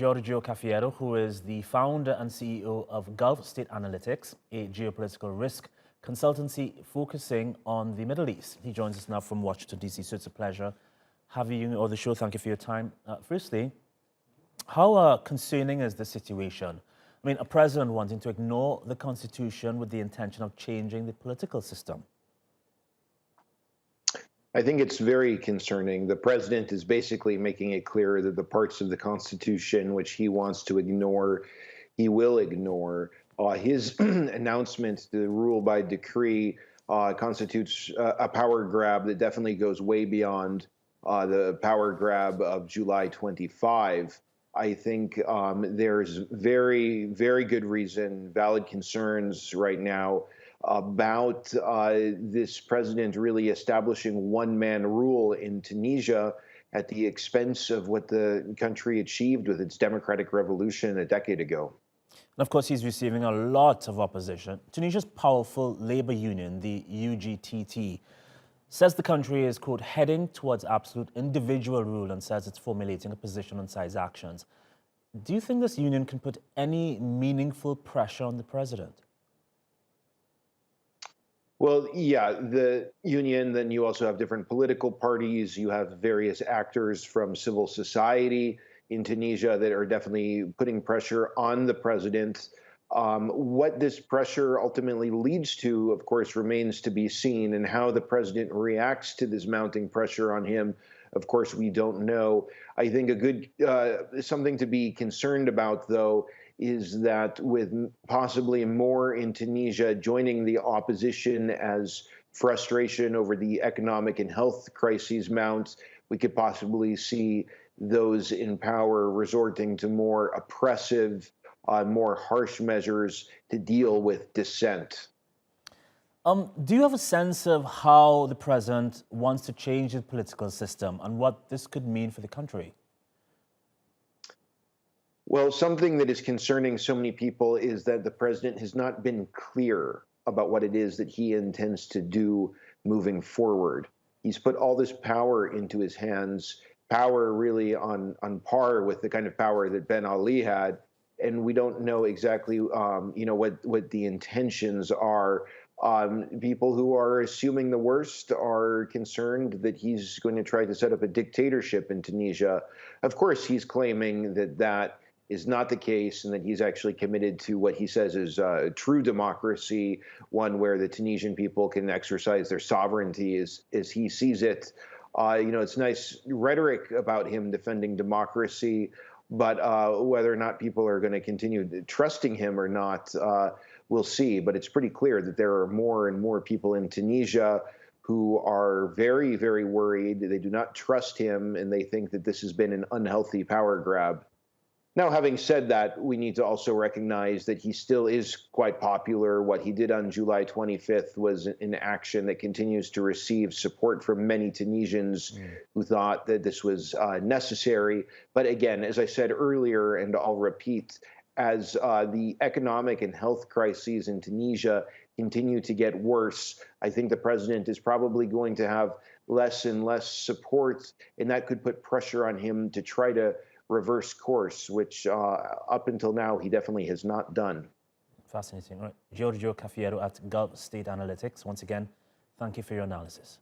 Giorgio Cafiero, who is the founder and CEO of Gulf State Analytics, a geopolitical risk consultancy focusing on the Middle East. He joins us now from Washington, D.C., so it's a pleasure having you on the show. Thank you for your time. Firstly, how concerning is the situation? I mean, a president wanting to ignore the Constitution with the intention of changing the political system. I think it's very concerning. The president is basically making it clear that the parts of the Constitution which he wants to ignore, he will ignore. His announcement to rule by decree constitutes a power grab that definitely goes way beyond the power grab of July 25. I think there's very, very good reason, valid concerns right now about this president really establishing one-man rule in Tunisia at the expense of what the country achieved with its democratic revolution a decade ago. And of course, he's receiving a lot of opposition. Tunisia's powerful labor union, the UGTT, says the country is, quote, heading towards absolute individual rule and says it's formulating a position on Saied's actions. Do you think this union can put any meaningful pressure on the president? Well, yeah, the union, then you also have different political parties. You have various actors from civil society in Tunisia that are definitely putting pressure on the president. What this pressure ultimately leads to, of course, remains to be seen, and how the president reacts to this mounting pressure on him, of course, we don't know. I think a good something to be concerned about, though, is that with possibly more in Tunisia joining the opposition as frustration over the economic and health crises mounts, we could possibly see those in power resorting to more oppressive, more harsh measures to deal with dissent. Do you have a sense of how the president wants to change the political system and what this could mean for the country? Well, something that is concerning so many people is that the president has not been clear about what it is that he intends to do moving forward. He's put all this power into his hands, power really on par with the kind of power that Ben Ali had, and we don't know exactly, what the intentions are. People who are assuming the worst are concerned that he's going to try to set up a dictatorship in Tunisia. Of course, he's claiming that that is not the case and that he's actually committed to what he says is true democracy, one where the Tunisian people can exercise their sovereignty as he sees it. It's nice rhetoric about him defending democracy, but whether or not people are going to continue trusting him or not, we'll see. But it's pretty clear that there are more and more people in Tunisia who are very, very worried. They do not trust him, and they think that this has been an unhealthy power grab. Now, having said that, we need to also recognize that he still is quite popular. What he did on July 25th was an action that continues to receive support from many Tunisians who thought that this was necessary. But again, as I said earlier, and I'll repeat, as the economic and health crises in Tunisia continue to get worse, I think the president is probably going to have less and less support, and that could put pressure on him to try to reverse course, which up until now he definitely has not done. Fascinating. All right. Giorgio Cafiero at Gulf State Analytics. Once again, thank you for your analysis.